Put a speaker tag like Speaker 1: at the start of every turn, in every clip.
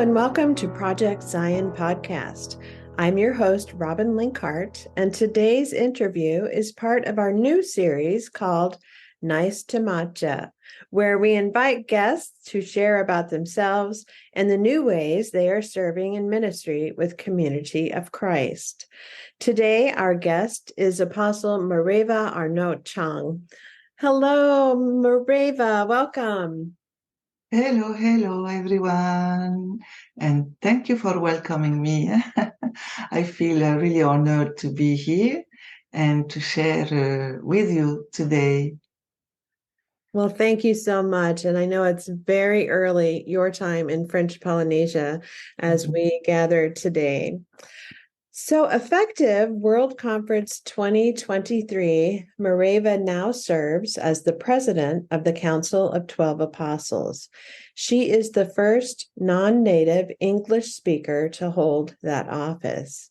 Speaker 1: and welcome to Project Zion Podcast. I'm your host, Robin Linkhart, and today's interview is part of our new series called Nice to Matcha, where we invite guests to share about themselves and the new ways they are serving in ministry with Community of Christ. Today, our guest is Apostle Mareva Arnaud Tchong. Hello, Mareva, welcome.
Speaker 2: Hello, everyone. And thank you for welcoming me. I feel really honored to be here and to share with you today.
Speaker 1: Well, thank you so much. And I know it's very early, your time in French Polynesia, as we gather today. So, effective World Conference 2023, Mareva now serves as the president of the Council of 12 Apostles. She is the first non-native English speaker to hold that office.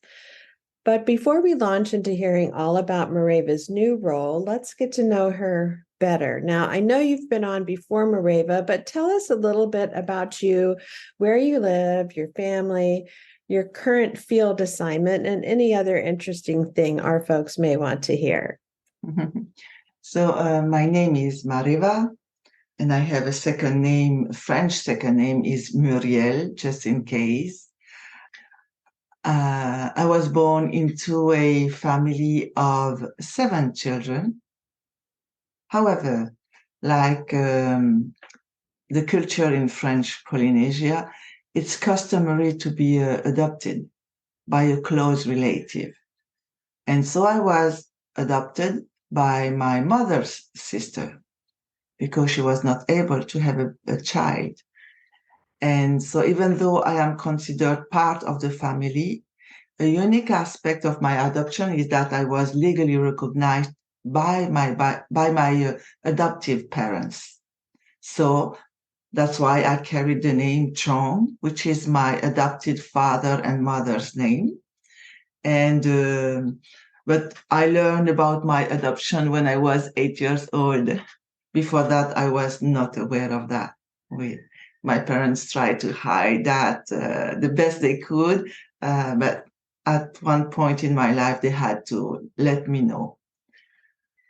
Speaker 1: But before we launch into hearing all about Mareva's new role, let's get to know her better. Now, I know you've been on before, Mareva, but tell us a little bit about you, where you live, your family, your current field assignment, and any other interesting thing our folks may want to hear.
Speaker 2: So my name is Mareva, and I have a second name, French second name is Muriel, just in case. I was born into a family of 7 children. However, like the culture in French Polynesia, it's customary to be adopted by a close relative. And so I was adopted by my mother's sister because she was not able to have a child. And so even though I am considered part of the family, a unique aspect of my adoption is that I was legally recognized by my adoptive parents. So that's why I carried the name Chong, which is my adopted father and mother's name. And but I learned about my adoption when I was 8 years old. Before that, I was not aware of that. My parents tried to hide that the best they could, but at one point in my life, they had to let me know.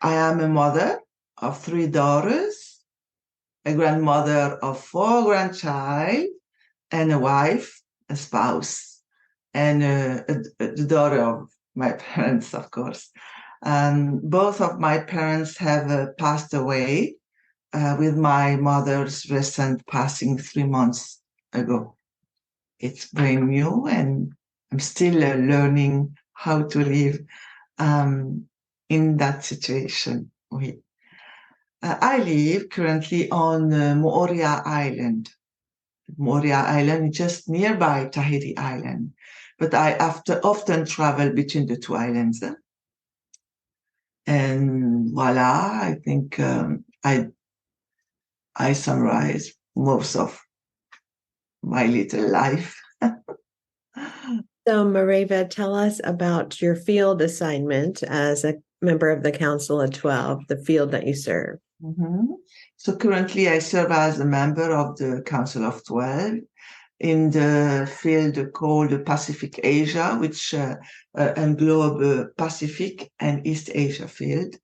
Speaker 2: I am a mother of 3 daughters, a grandmother of 4 grandchildren, and a wife, a spouse, and the daughter of my parents, of course. Both of my parents have passed away with my mother's recent passing 3 months ago. It's brand new, and I'm still learning how to live in that situation. I live currently on Moorea Island. Moorea Island is just nearby Tahiti Island, but I often travel between the 2 islands. And voila, I think I summarize most of my little life.
Speaker 1: So, Mareva, tell us about your field assignment as a member of the Council of 12, the field that you serve.
Speaker 2: So currently I serve as a member of the Council of 12 in the field called Pacific Asia, which englobe Pacific and East Asia field.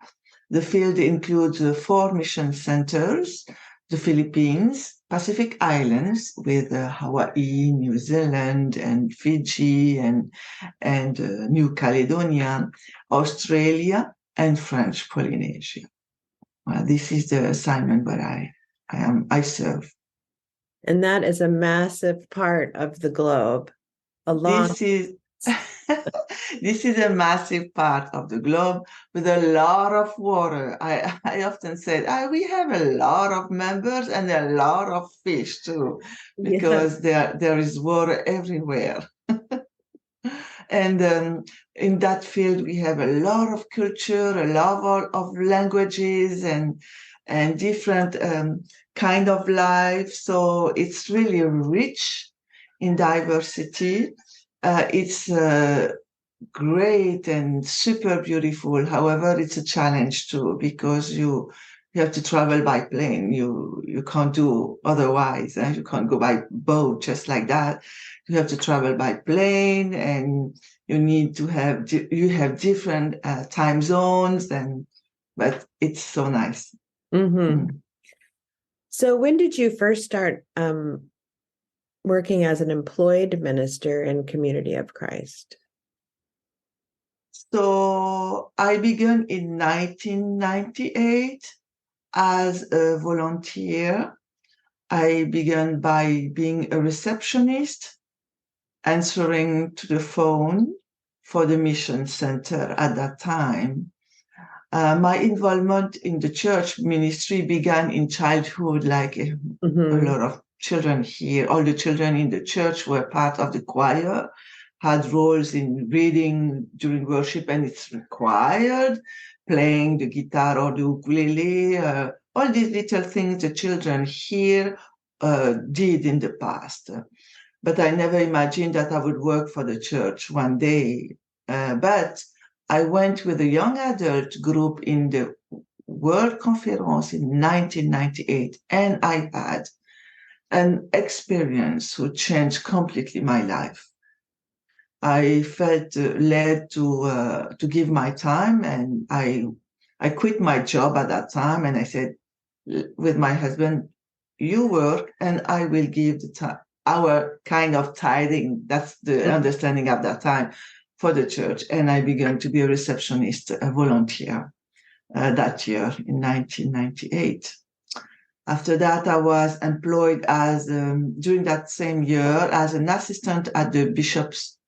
Speaker 2: The field includes 4 mission centers, the Philippines, Pacific Islands with Hawaii, New Zealand, and Fiji, and New Caledonia, Australia, and French Polynesia. This is the assignment where I serve.
Speaker 1: And that is a massive part of the globe.
Speaker 2: This is a massive part of the globe with a lot of water. I often said we have a lot of members and a lot of fish too, because there is water everywhere. And in that field, we have a lot of culture, a lot of languages, and different kind of life. So it's really rich in diversity. It's great and super beautiful. However, it's a challenge too, because you You have to travel by plane. You can't do otherwise. You can't go by boat just like that. You have to travel by plane, and you need to have different time zones, but it's so nice.
Speaker 1: Mm-hmm. So when did you first start working as an employed minister in Community of Christ?
Speaker 2: So I began in 1998 as a volunteer. I began by being a receptionist, answering to the phone for the mission center at that time. My involvement in the church ministry began in childhood, like a lot of children here. All the children in the church were part of the choir, had roles in reading during worship, and it's required, playing the guitar or the ukulele, all these little things the children here did in the past. But I never imagined that I would work for the church one day. But I went with a young adult group in the World Conference in 1998, and I had an experience which changed completely my life. I felt led to give my time, and I quit my job at that time, and I said with my husband, "You work, and I will give our kind of tithing." That's the understanding at that time for the church, and I began to be a receptionist, a volunteer that year in 1998. After that, I was employed as during that same year as an assistant at the bishop's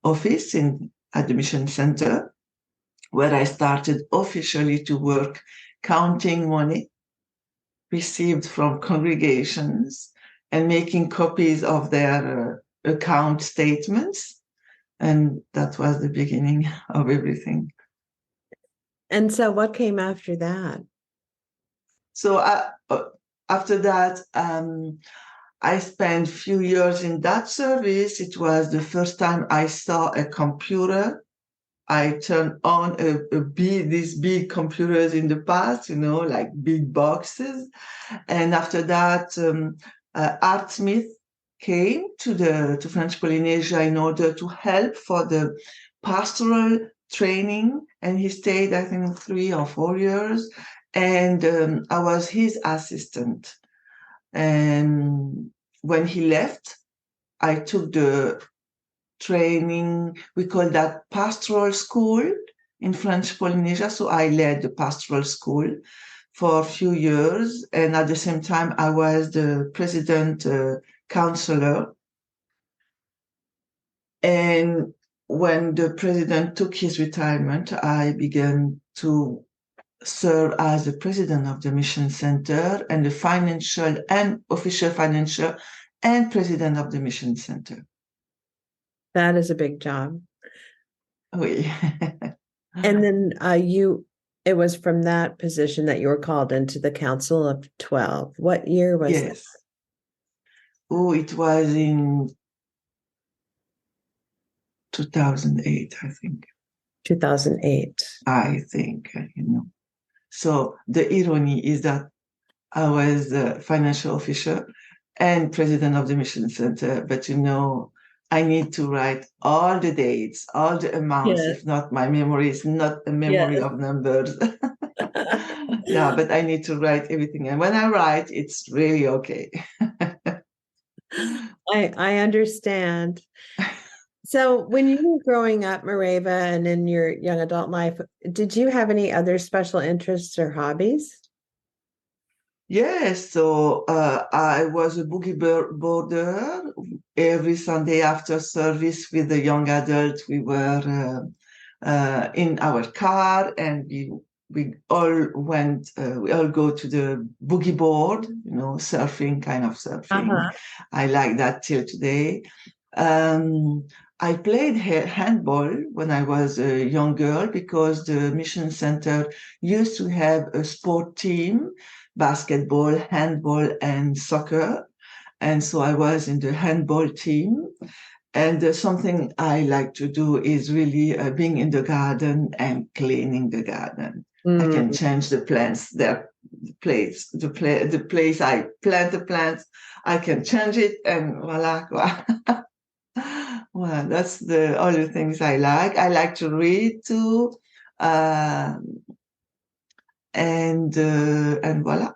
Speaker 2: office at the mission center, where I started officially to work counting money received from congregations and making copies of their account statements. And that was the beginning of everything.
Speaker 1: And so what came after that?
Speaker 2: So after that, I spent a few years in that service. It was the first time I saw a computer. I turned on these big computers in the past, like big boxes. And after that, Art Smith came to French Polynesia in order to help for the pastoral training. And he stayed, I think, 3 or 4 years. And I was his assistant. And when he left, I took the training, we call that pastoral school in French Polynesia. So I led the pastoral school for a few years. And at the same time, I was the president counselor. And when the president took his retirement, I began to serve as the president of the mission center and the financial and official financial and president of the mission center.
Speaker 1: That is a big job.
Speaker 2: Oui.
Speaker 1: And then it was from that position that you were called into the Council of 12. What year was
Speaker 2: Yes.
Speaker 1: that?
Speaker 2: Oh, it was in 2008, I think.
Speaker 1: 2008.
Speaker 2: I think. So the irony is that I was the financial officer and president of the mission center, but I need to write all the dates, all the amounts.
Speaker 1: Yes.
Speaker 2: If not, my memory is not a memory
Speaker 1: Yes.
Speaker 2: of numbers. Yeah, but I need to write everything. And when I write, it's really okay.
Speaker 1: I understand. So when you were growing up, Mareva, and in your young adult life, did you have any other special interests or hobbies?
Speaker 2: Yes, so I was a boogie boarder. Every Sunday after service with the young adults, we were in our car, and we all go to the boogie board, surfing, kind of surfing.
Speaker 1: Uh-huh.
Speaker 2: I like that till today. I played handball when I was a young girl because the mission center used to have a sport team, basketball, handball, and soccer. And so I was in the handball team. And something I like to do is really being in the garden and cleaning the garden. I can
Speaker 1: Mm.
Speaker 2: change the plants, the place I plant the plants, I can change it, and voila. Well, that's all the things I like. I like to read too, and voila.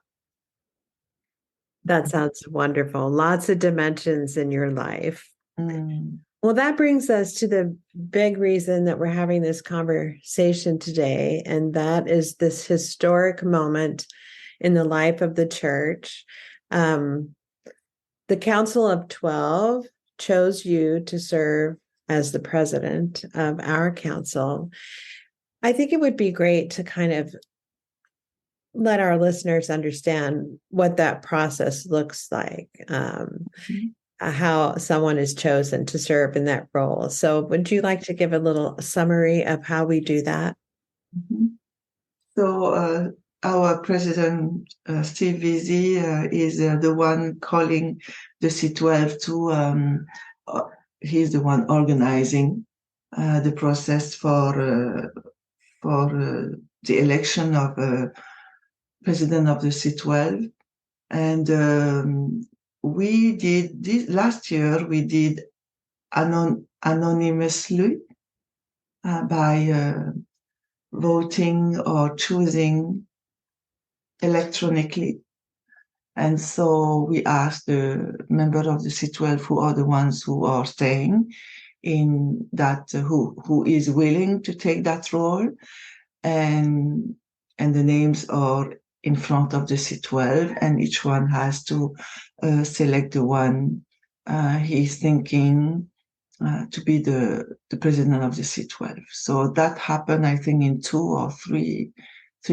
Speaker 1: That sounds wonderful. Lots of dimensions in your life.
Speaker 2: Mm.
Speaker 1: Well, that brings us to the big reason that we're having this conversation today, and that is this historic moment in the life of the church. The Council of 12 chose you to serve as the president of our council. I think it would be great to kind of let our listeners understand what that process looks like. How someone is chosen to serve in that role. So, would you like to give a little summary of how we do that?
Speaker 2: Mm-hmm. So, our president, Steve Vizzi, is the one calling the C12 to, he's the one organizing the process for the election of president of the C12. And we did this last year, we did anonymously by voting or choosing electronically. And so we asked the members of the C12 who are the ones who are staying in that, who is willing to take that role. And the names are in front of the C12, and each one has to select the one he's thinking to be the president of the C12. So that happened, I think, in two or three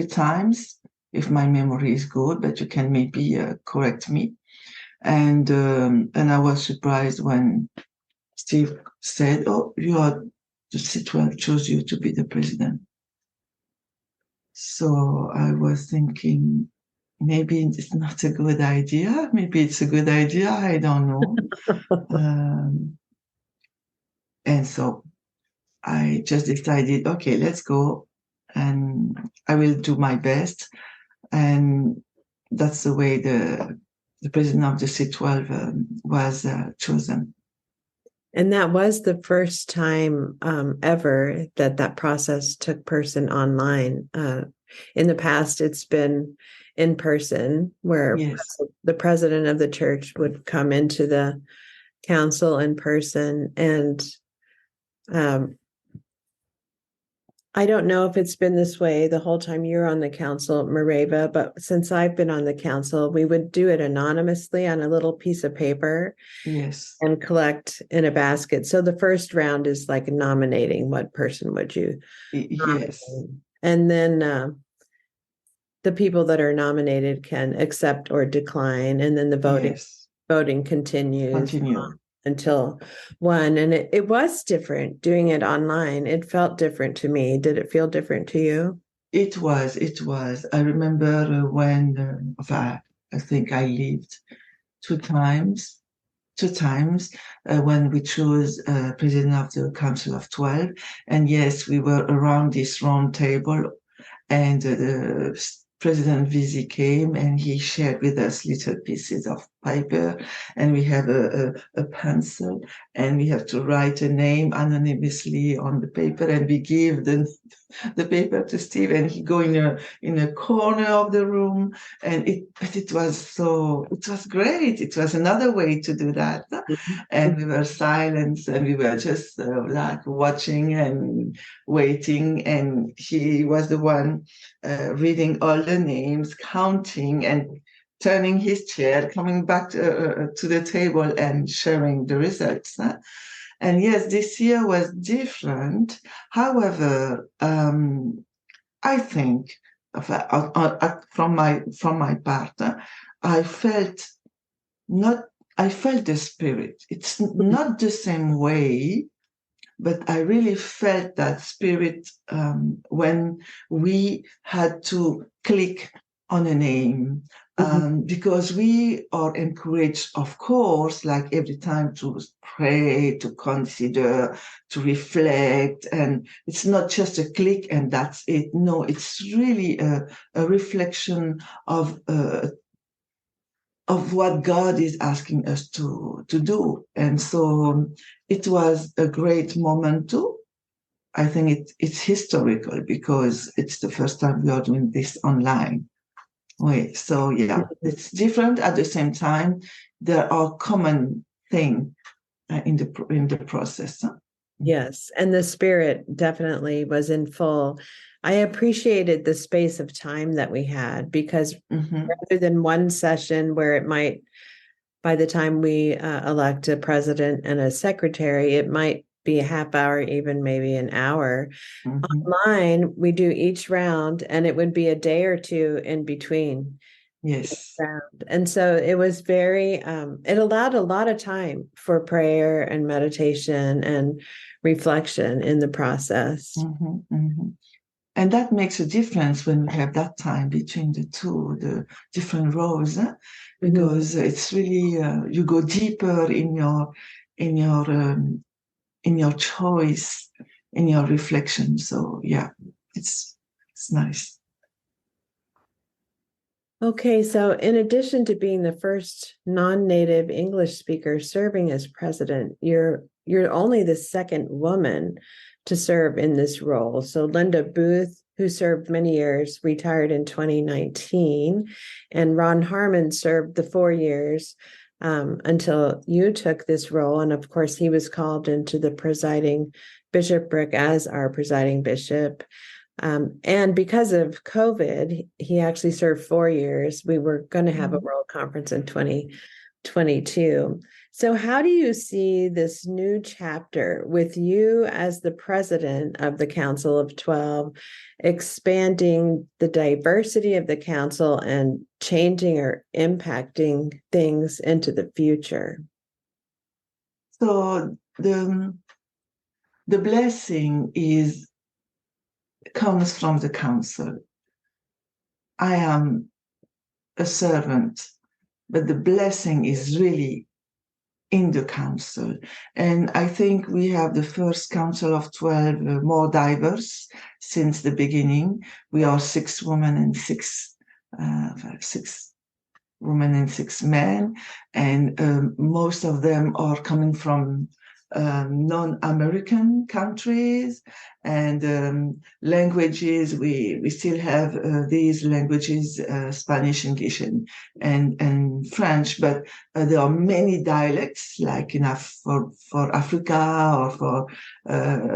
Speaker 2: times, if my memory is good, but you can maybe correct me. And I was surprised when Steve said, "Oh, the C12 chose you to be the president." So I was thinking, maybe it's not a good idea. Maybe it's a good idea. I don't know. And so I just decided, okay, let's go, and I will do my best. And that's the way the president of the C12 was chosen.
Speaker 1: And that was the first time ever that process took person online. In the past, it's been in person, where
Speaker 2: Yes.
Speaker 1: the president of the church would come into the council in person. And I don't know if it's been this way the whole time you're on the council, Mareva, but since I've been on the council, we would do it anonymously on a little piece of paper.
Speaker 2: Yes.
Speaker 1: And collect in a basket. So the first round is like nominating what person would you
Speaker 2: Yes.
Speaker 1: nominate. And then the people that are nominated can accept or decline. And then the voting continues until one. And it was different doing it online. It felt different to me. Did it feel different to you?
Speaker 2: It was. I remember when I think I lived two times when we chose president of the Council of 12. And yes, we were around this round table, and the President Vizzi came and he shared with us little pieces of paper, and we have a pencil, and we have to write a name anonymously on the paper, and we give the paper to Steve, and he go in a corner of the room, and it was great. It was another way to do that, and we were silent, and we were just like watching and waiting, and he was the one reading all the names, counting, and turning his chair, coming back to the table and sharing the results. And yes, this year was different. However, I think from my part, I felt the spirit. It's not the same way, but I really felt that spirit when we had to click on a name, because we are encouraged, of course, like every time, to pray, to consider, to reflect. And it's not just a click and that's it. No, it's really a reflection of what God is asking us to do. And so it was a great moment too. I think it's historical because it's the first time we are doing this online. Wait, so yeah, it's different at the same time. There are common things in the process. Huh?
Speaker 1: Yes, and the spirit definitely was in full. I appreciated the space of time that we had because rather than one session where it might, by the time we elect a president and a secretary, it might be a half hour, even maybe an hour. Online, we do each round, and it would be a day or two in between.
Speaker 2: Yes.
Speaker 1: And so it was very, it allowed a lot of time for prayer and meditation and reflection in the process.
Speaker 2: And that makes a difference when we have that time between the different roles, because it's really, you go deeper in your choice, in your reflection. So yeah, it's nice.
Speaker 1: Okay, so in addition to being the first non-native English speaker serving as president, you're only the second woman to serve in this role. So Linda Booth, who served many years, retired in 2019, and Ron Harmon served the 4 years until you took this role. And of course, he was called into the presiding bishopric as our presiding bishop. And because of COVID, he actually served 4 years. We were going to have a world conference in 2022. So how do you see this new chapter with you as the president of the Council of 12, expanding the diversity of the council and changing or impacting things into the future?
Speaker 2: So the blessing comes from the council. I am a servant, but the blessing is really in the council. And I think we have the first council of 12 more diverse since the beginning. We are 6 women and 6 women and 6 men, and most of them are coming from non-American countries, and languages. We still have these languages, Spanish, English, and French, but there are many dialects, like enough for Africa or for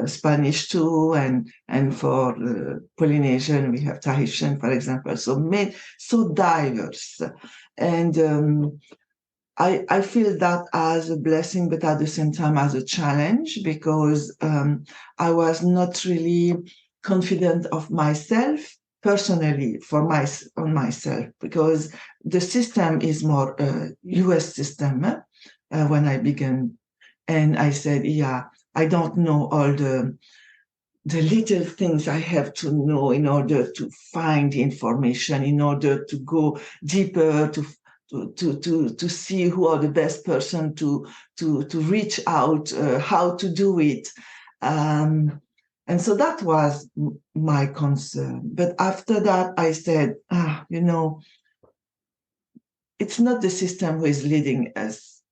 Speaker 2: Spanish too, and for Polynesian we have Tahitian, for example. So diverse, and I feel that as a blessing, but at the same time as a challenge, because I was not really confident of myself personally on myself, because the system is more US system when I began, and I said, yeah, I don't know all the little things I have to know in order to find information, in order to go deeper, to see who are the best person to reach out, how to do it. And so that was my concern. But after that, I said, it's not the system who is leading us.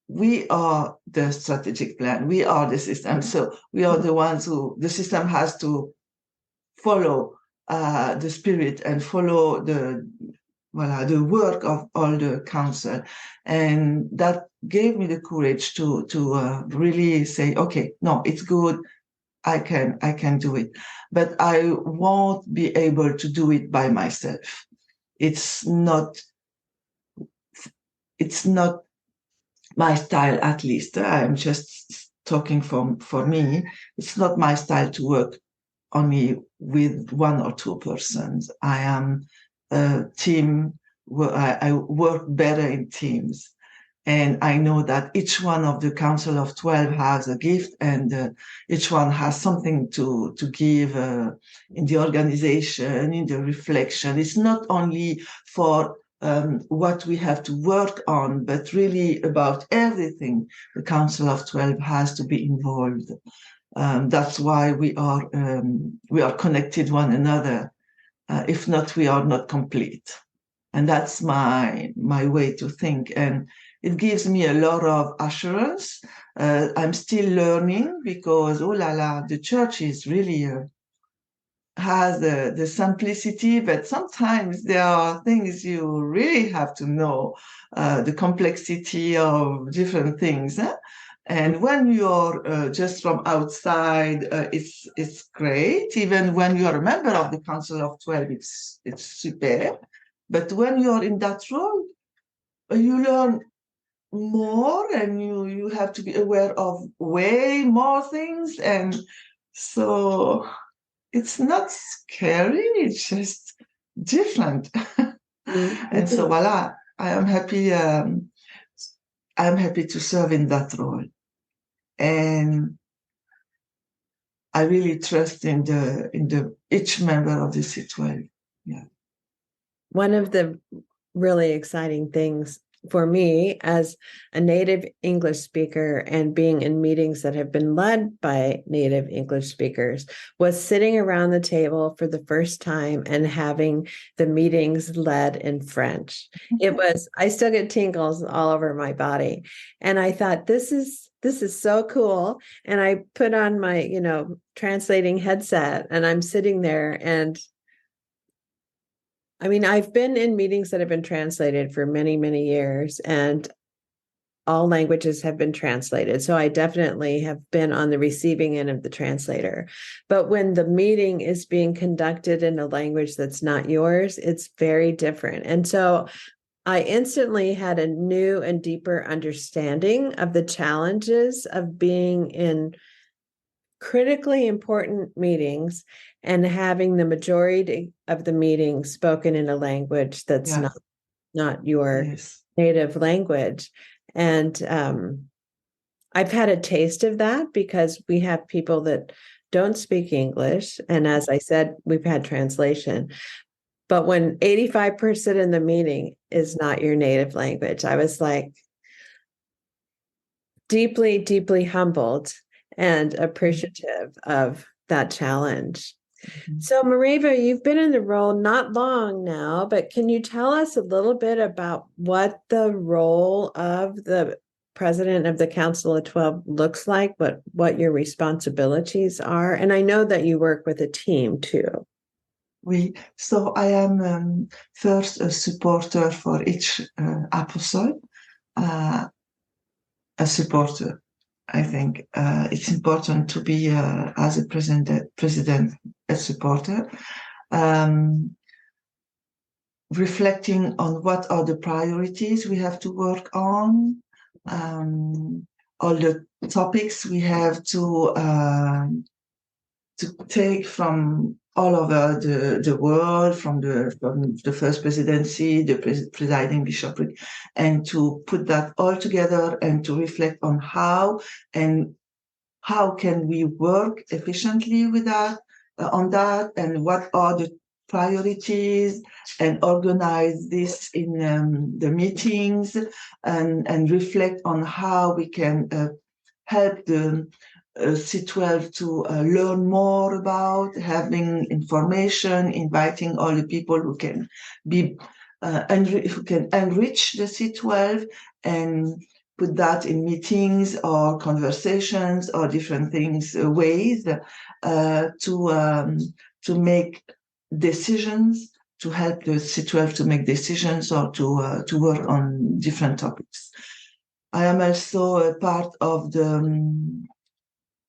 Speaker 2: We are the strategic plan. We are the system. So we are the ones the system has to follow the spirit and follow the work of all the council. And that gave me the courage to really say, okay, no, it's good. I can do it, but I won't be able to do it by myself. It's not my style, at least. I'm just talking for me. It's not my style to work only with 1 or 2 persons. I am a team. I work better in teams. And I know that each one of the Council of 12 has a gift, and each one has something to give in the organization, in the reflection. It's not only for what we have to work on, but really about everything the Council of 12 has to be involved. That's why we are connected one another. If not, we are not complete. And that's my way to think. And it gives me a lot of assurance. I'm still learning because, oh la la, the church is really has the simplicity, but sometimes there are things you really have to know, the complexity of different things. And when you're just from outside, it's great. Even when you're a member of the Council of 12, it's super. But when you're in that role, you learn more, and you have to be aware of way more things. And so it's not scary, it's just different. And so voila, I am happy. I'm happy to serve in that role. And I really trust in the each member of the C12. Yeah.
Speaker 1: One of the really exciting things for me as a native English speaker and being in meetings that have been led by native English speakers was sitting around the table for the first time and having the meetings led in French. It was, I still get tingles all over my body. And I thought, this is so cool. And I put on my, translating headset, and I'm sitting there, and I mean, I've been in meetings that have been translated for many, many years, and all languages have been translated. So I definitely have been on the receiving end of the translator. But when the meeting is being conducted in a language that's not yours, it's very different. And so I instantly had a new and deeper understanding of the challenges of being in critically important meetings and having the majority of the meeting spoken in a language that's not your native language. And I've had a taste of that because we have people that don't speak English. And as I said, we've had translation. But when 85% in the meeting is not your native language, I was like deeply, deeply humbled and appreciative of that challenge. So, Mareva, you've been in the role not long now, but can you tell us a little bit about what the role of the president of the Council of 12 looks like, what your responsibilities are? And I know that you work with a team too.
Speaker 2: So I am first a supporter for each episode, a supporter. I think it's important to be, as a president, a supporter, reflecting on what are the priorities we have to work on, all the topics we have to take from all over the world, from the first presidency, the presiding bishopric, and to put that all together and to reflect on how can we work efficiently with that, on that, and what are the priorities, and organize this in the meetings, and reflect on how we can help the C12 to learn more about, having information, inviting all the people who can be who can enrich the C12, and put that in meetings or conversations or different things, ways to make decisions, to help the C12 to make decisions, or to work on different topics. I am also a part of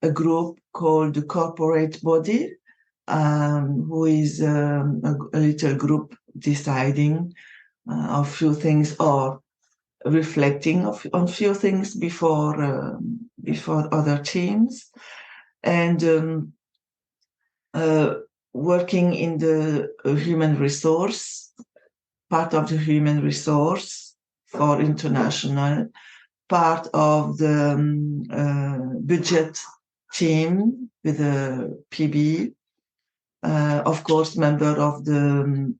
Speaker 2: a group called the Corporate Body, who is a little group deciding a few things, or reflecting on few things before other teams, and working in the human resource, part of the human resource for international, part of the budget team with the PB, of course, member of the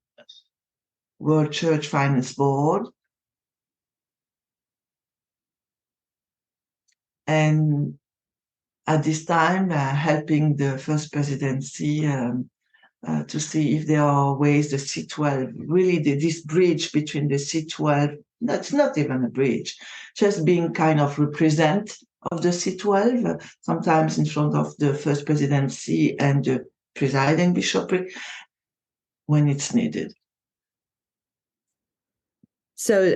Speaker 2: World Church Finance Board. And at this time, helping the first presidency to see if there are ways the C12, really this bridge between the C12, that's not even a bridge, just being kind of represent of the C12, sometimes in front of the first presidency and the presiding bishopric when it's needed.
Speaker 1: So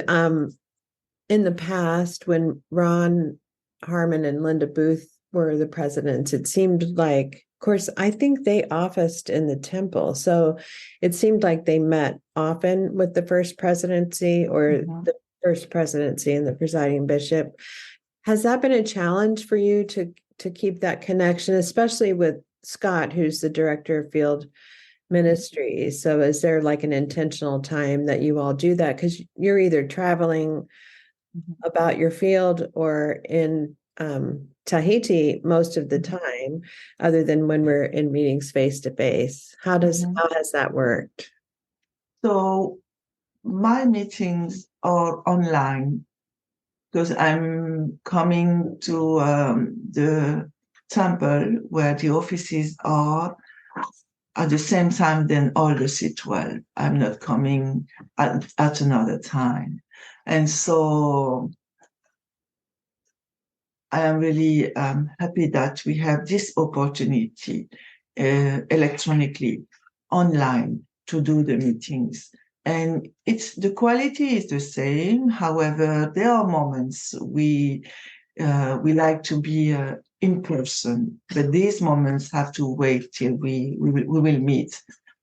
Speaker 1: in the past, when Ron Harmon and Linda Booth were the presidents, it seemed like, of course, I think they officed in the temple. So it seemed like they met often with the first presidency or the first presidency and the presiding bishop. Has that been a challenge for you to keep that connection, especially with Scott, who's the director of field ministries? So is there like an intentional time that you all do that? Because you're either traveling about your field or in Tahiti most of the time, other than when we're in meetings face to face. How has that worked?
Speaker 2: So my meetings are online because I'm coming to the temple where the offices are at the same time than all the C12. I'm not coming at another time. And so I am really happy that we have this opportunity electronically, online, to do the meetings. And the quality is the same. However, there are moments we like to be in person, but these moments have to wait till we will meet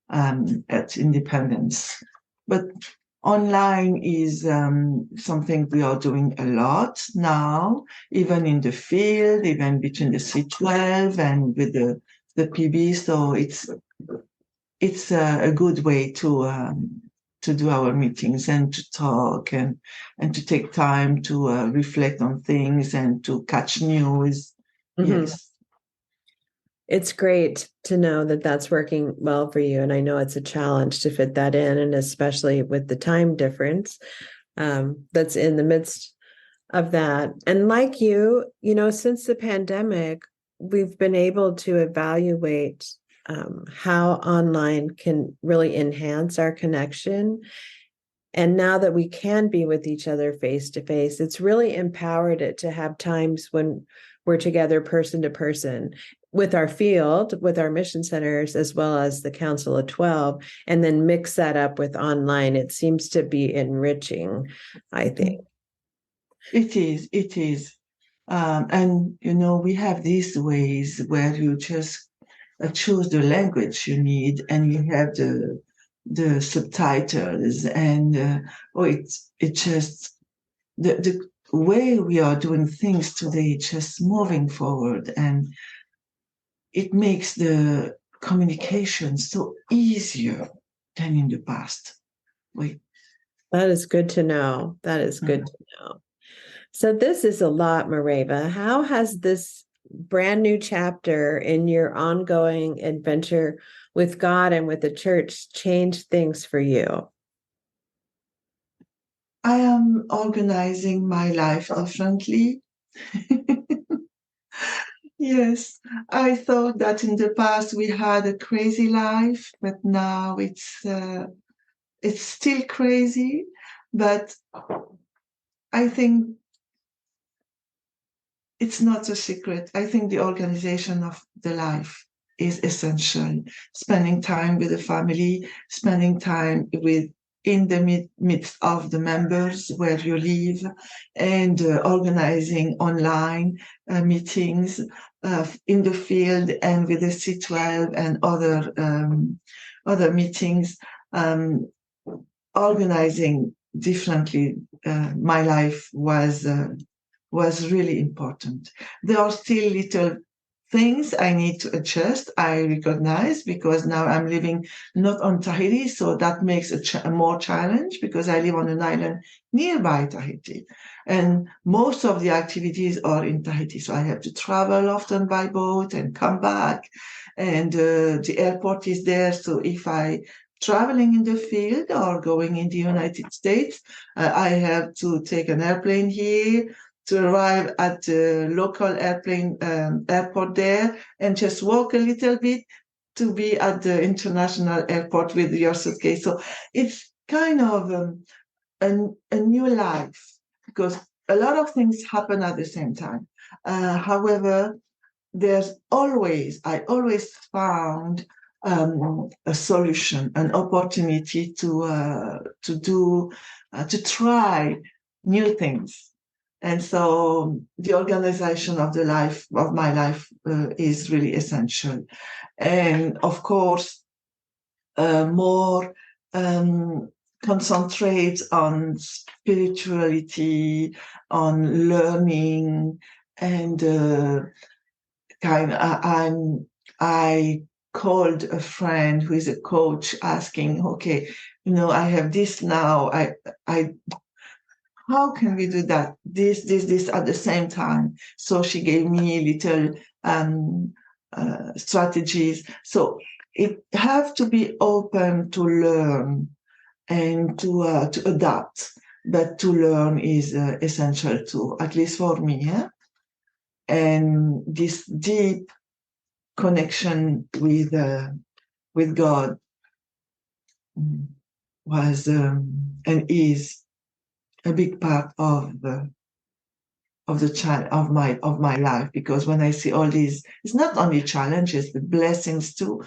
Speaker 2: at Independence. But online is something we are doing a lot now, even in the field, even between the C12 and with the PB. So it's a good way to do our meetings and to talk and to take time to reflect on things and to catch news. Yes.
Speaker 1: It's great to know that that's working well for you. And I know it's a challenge to fit that in, and especially with the time difference that's in the midst of that. And like you, since the pandemic, we've been able to evaluate how online can really enhance our connection. And now that we can be with each other face to face, it's really empowered it to have times when we're together person to person with our field, with our mission centers, as well as the Council of 12, and then mix that up with online. It seems to be enriching, I think.
Speaker 2: It is. And, we have these ways where you just choose the language you need and you have the subtitles and it just the way we are doing things today just moving forward, and it makes the communication so easier than in the past.
Speaker 1: That is good to know. That is good to know. So this is a lot, Mareva. How has this brand new chapter in your ongoing adventure with God and with the church changed things for you?
Speaker 2: I am organizing my life differently. Yes, I thought that in the past we had a crazy life, but now it's still crazy. But I think it's not a secret. I think the organization of the life is essential. Spending time with the family, spending time in the midst of the members where you live, and organizing online meetings in the field and with the C12 and other meetings, organizing differently. My life was really important. There are still little things I need to adjust, I recognize, because now I'm living not on Tahiti, so that makes a more challenge, because I live on an island nearby Tahiti. And most of the activities are in Tahiti, so I have to travel often by boat and come back. And the airport is there, so if I traveling in the field or going in the United States, I have to take an airplane here to arrive at the local airport there and just walk a little bit to be at the international airport with your suitcase. So it's kind of a new life, because a lot of things happen at the same time. However, I always found a solution, an opportunity to try new things. And so the organization of my life is really essential. And of course, more concentrate on spirituality, on learning, and I called a friend who is a coach, asking, okay, I have this now. I how can we do that? This at the same time. So she gave me little strategies. So it have to be open to learn and to adapt. But to learn is essential too, at least for me. Yeah? And this deep connection with God was and is a big part of the child of my life, because when I see all these, it's not only challenges but blessings too.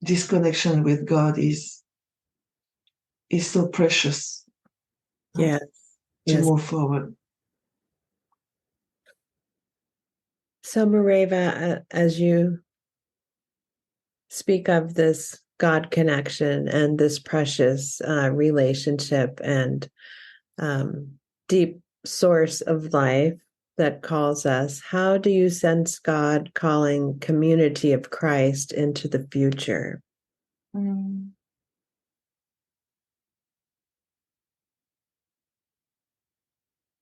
Speaker 2: This connection with God is so precious.
Speaker 1: Yes.
Speaker 2: To
Speaker 1: Yes.
Speaker 2: move forward.
Speaker 1: So, Mareva, as you speak of this God connection and this precious relationship and deep source of life that calls us, how do you sense God calling community of Christ into the future?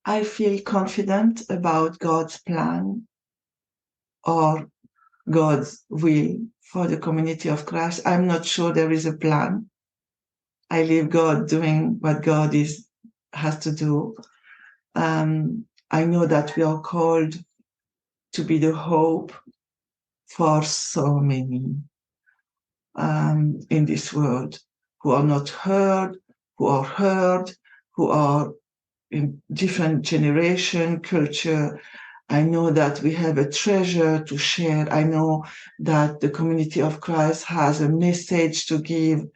Speaker 2: I feel confident about God's plan or God's will for the community of Christ. I'm not sure there is a plan. I leave God doing what God has to do. I know that we are called to be the hope for so many in this world who are not heard, who are heard, who are in different generation, culture. I know that we have a treasure to share. I know that the community of Christ has a message to give,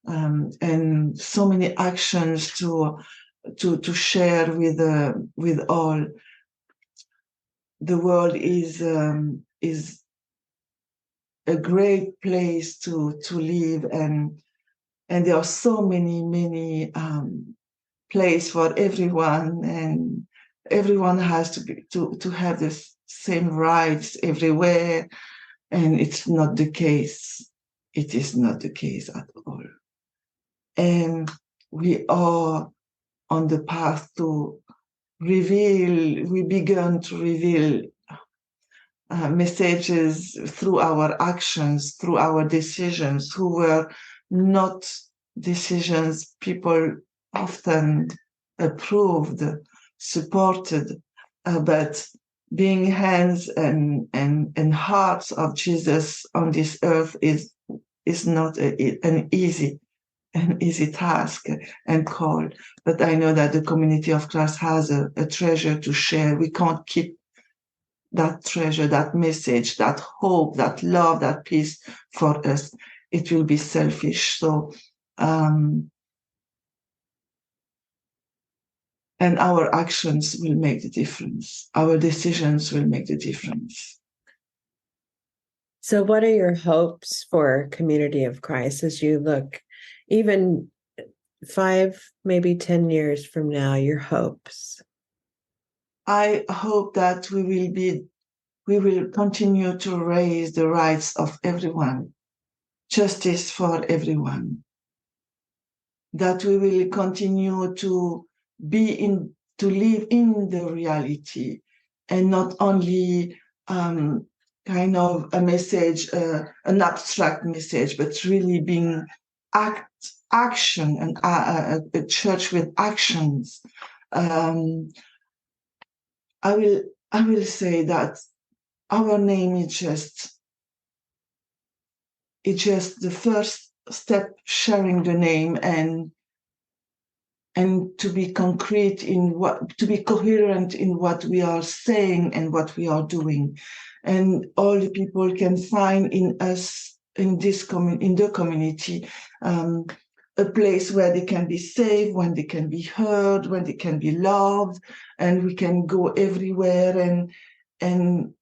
Speaker 2: and so many actions to share with all. The world is a great place to live, and there are so many place for everyone, and everyone has to have the same rights everywhere, and it's not the case. It is not the case at all. And we are on the path to we began to reveal messages through our actions, through our decisions, who were not decisions people often approved, supported, but being hands and hearts of Jesus on this earth is not an easy task and call. But I know that the community of Christ has a treasure to share. We can't keep that treasure, that message, that hope, that love, that peace for us. It will be selfish. So, and our actions will make the difference. Our decisions will make the difference.
Speaker 1: So, what are your hopes for Community of Christ as you look, even 5, maybe 10 years from now, your hopes?
Speaker 2: I hope that we will continue to raise the rights of everyone, justice for everyone, that we will continue to live in the reality and not only kind of a message, an abstract message, but really being action and a church with actions. I will say that our name is just the first step, sharing the name and to be concrete to be coherent in what we are saying and what we are doing. And all the people can find in us, in the community, a place where they can be safe, when they can be heard, when they can be loved, and we can go everywhere and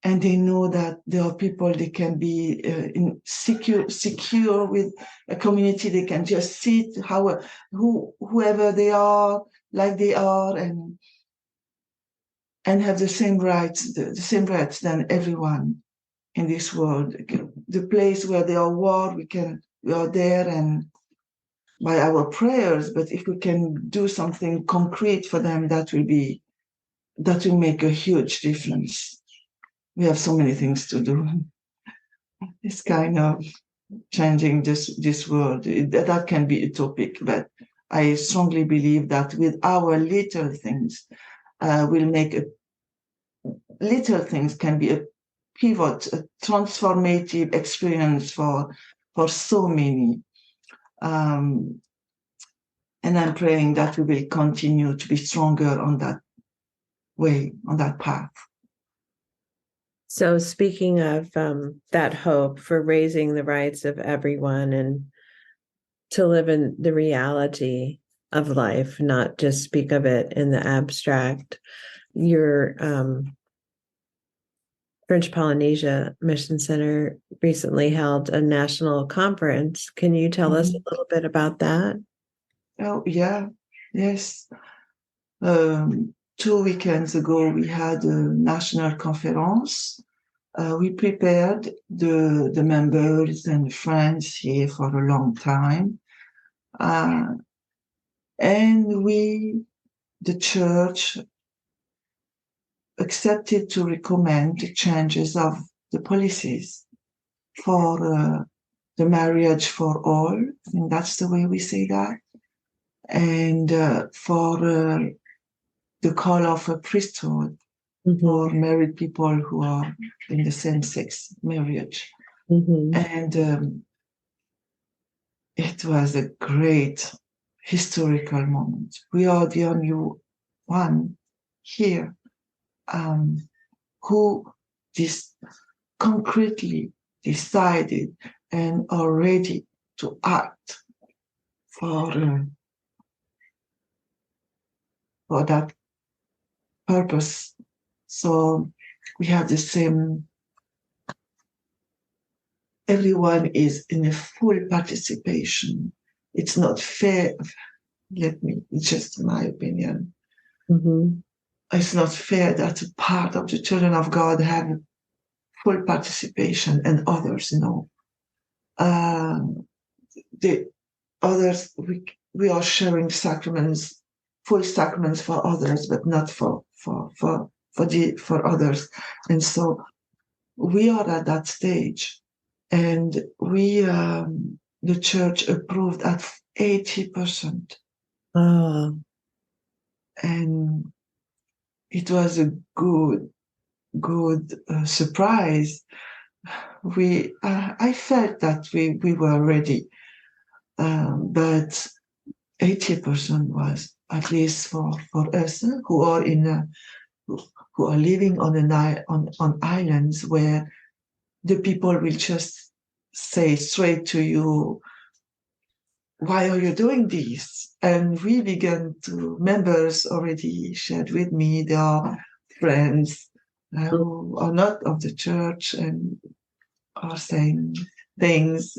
Speaker 2: they know that there are people they can be secure with a community. They can just sit whoever they are, like they are, and have the same rights, the same rights than everyone in this world. The place where there are war, we are there and by our prayers. But if we can do something concrete for them, that will make a huge difference. We have so many things to do. It's kind of changing this world. That can be utopic, but I strongly believe that with our little things, little things can be a pivot, a transformative experience for so many. And I'm praying that we will continue to be stronger on that way, on that path.
Speaker 1: So speaking of that hope for raising the rights of everyone and to live in the reality of life, not just speak of it in the abstract, your French Polynesia Mission Center recently held a national conference. Can you tell us a little bit about that?
Speaker 2: Oh, yeah. Yes. 2 weekends ago, we had a national conference. We prepared the members and friends here for a long time. And the church, accepted to recommend the changes of the policies for the marriage for all. I think that's the way we say that. And for the call of a priesthood for married people who are in the same-sex marriage. And it was a great historical moment. We are the only one here who concretely decided and are ready to act for that purpose. So we have the same, everyone is in a full participation. It's not fair. It's just my opinion. It's not fair that a part of the children of God have full participation and others no. The others, we are sharing sacraments, full sacraments for others, but not for others. And so we are at that stage, and the church approved at 80%. And it was a good surprise. I felt that we were ready, but 80% was, at least for us who are living on islands where the people will just say straight to you, why are you doing this? And we began to, members already shared with me, they are friends who are not of the church and are saying things,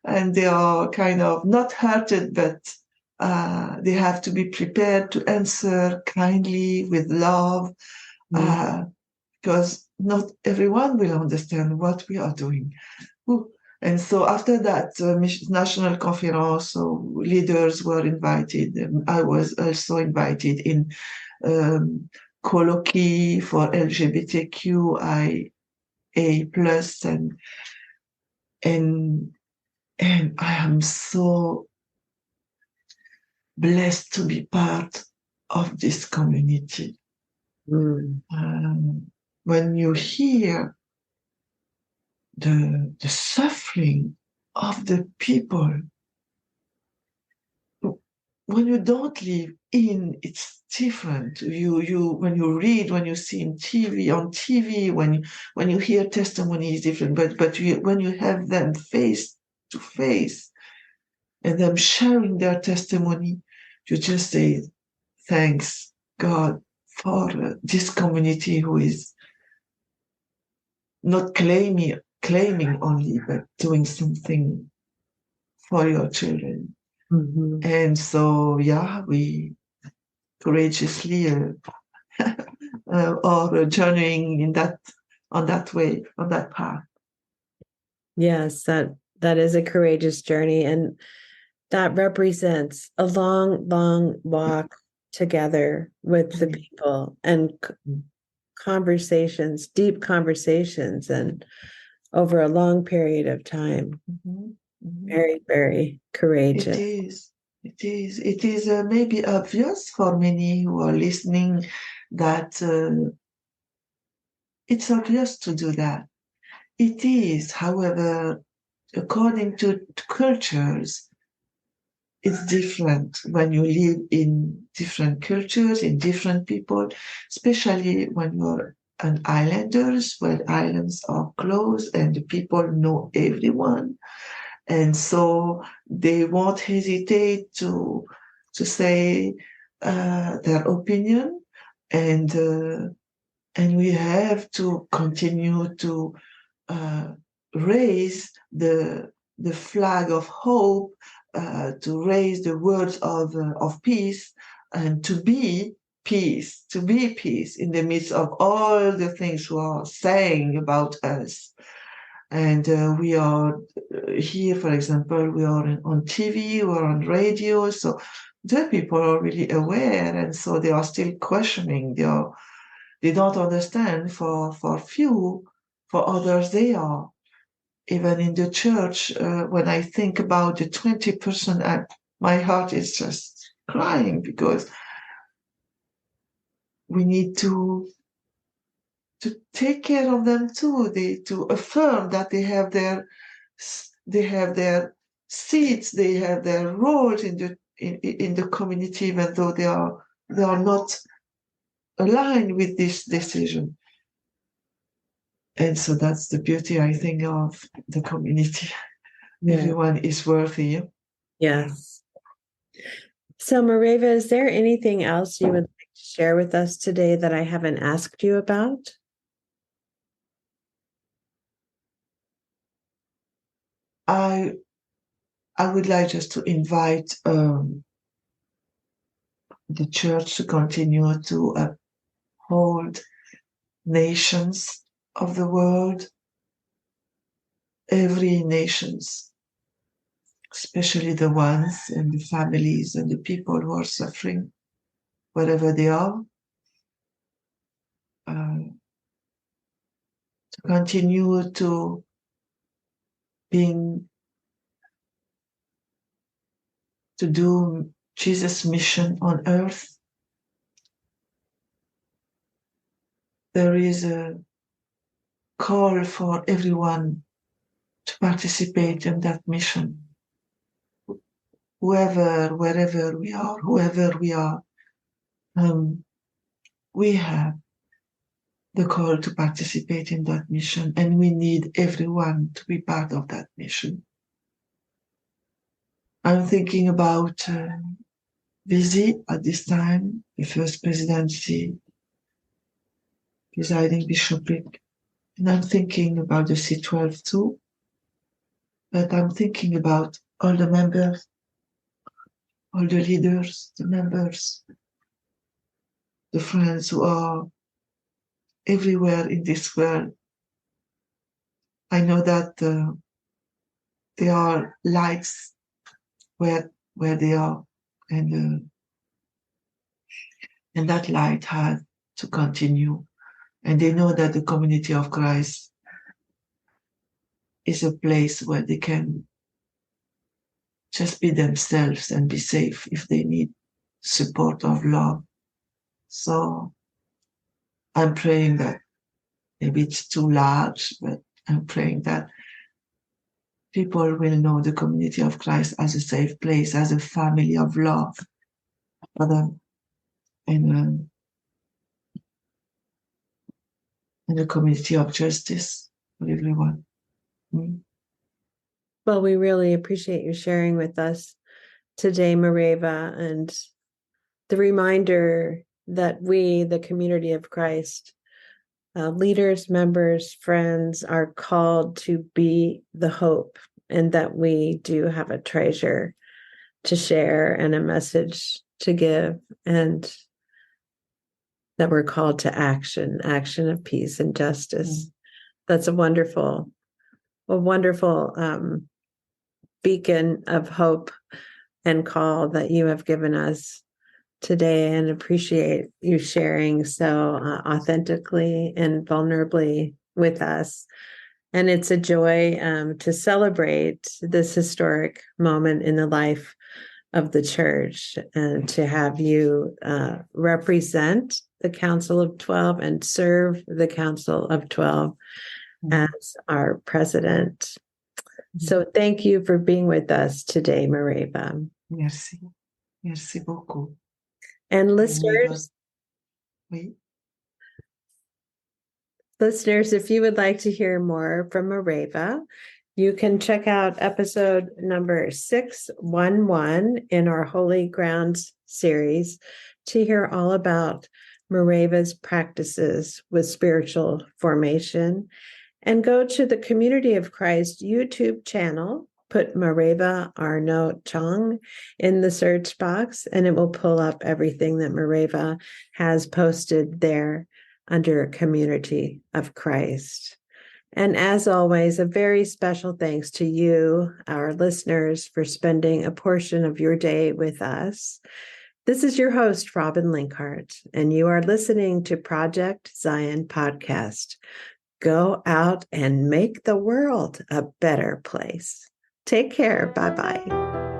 Speaker 2: and they are kind of not hurted, but They have to be prepared to answer kindly with love, because not everyone will understand what we are doing. And so after that national conference, so leaders were invited. I was also invited in colloquy for LGBTQIA+, and I am so blessed to be part of this community. When you hear the suffering of the people, when you don't live in, it's different. You when you read, when you see on TV, when you hear testimony is different. But when you have them face to face and them sharing their testimony, you just say, thanks God for this community who is not claiming only, but doing something for your children. And so, yeah, we courageously are journeying on that way, on that path.
Speaker 1: Yes, that is a courageous journey, and that represents a long, long walk together with the people and conversations, deep conversations, and over a long period of time. Very, very courageous.
Speaker 2: It is maybe obvious for many who are listening that it's obvious to do that. It is, however, according to cultures, it's different when you live in different cultures, in different people, especially when you're an islanders, where islands are close and the people know everyone. And so they won't hesitate to say their opinion, and we have to continue to raise the flag of hope, to raise the words of peace, and to be peace in the midst of all the things we are saying about us. And we are here, for example, we are on TV, we're on radio, so the people are really aware, and so they are still questioning. They don't understand. For few, for others, they are. Even in the church, when I think about the 20%, my heart is just crying, because we need to take care of them too. To affirm that they have their seats, they have their roles in the community, even though they are not aligned with this decision. And so that's the beauty, I think, of the community. Yeah. Everyone is worthy.
Speaker 1: Yes. So, Mareva, is there anything else you would like to share with us today that I haven't asked you about?
Speaker 2: I would like just to invite the church to continue to uphold nations of the world, every nations, especially the ones and the families and the people who are suffering, wherever they are, to continue to do Jesus' mission on earth. There is a call for everyone to participate in that mission. Wherever we are, whoever we are, we have the call to participate in that mission, and we need everyone to be part of that mission. I'm thinking about Visi at this time, the first presidency, presiding bishopric, and I'm thinking about the C12 too, but I'm thinking about all the members all the leaders, the members, the friends who are everywhere in this world. I know that there are lights where they are, and that light had to continue. And they know that the community of Christ is a place where they can just be themselves and be safe if they need support of love. So I'm praying that maybe it's too large, but I'm praying that people will know the community of Christ as a safe place, as a family of love for them, and a community of justice for everyone.
Speaker 1: Well, we really appreciate you sharing with us today, Mareva, and the reminder that we, the community of Christ, leaders, members, friends, are called to be the hope, and that we do have a treasure to share and a message to give, and that we're called to action of peace and justice. That's a wonderful beacon of hope and call that you have given us today, and appreciate you sharing so authentically and vulnerably with us. And it's a joy to celebrate this historic moment in the life of the church, and to have you represent the Council of 12 and serve the Council of 12 as our president. So thank you for being with us today, Mareva.
Speaker 2: Merci. Merci beaucoup.
Speaker 1: And listeners, if you would like to hear more from Mareva, you can check out episode number 611 in our Holy Grounds series to hear all about Mareva's practices with spiritual formation. And go to the Community of Christ YouTube channel, put Mareva Arnaud Tchong in the search box, and it will pull up everything that Mareva has posted there under Community of Christ. And as always, a very special thanks to you, our listeners, for spending a portion of your day with us. This is your host, Robin Linkhart, and you are listening to Project Zion Podcast. Go out and make the world a better place. Take care. Bye-bye.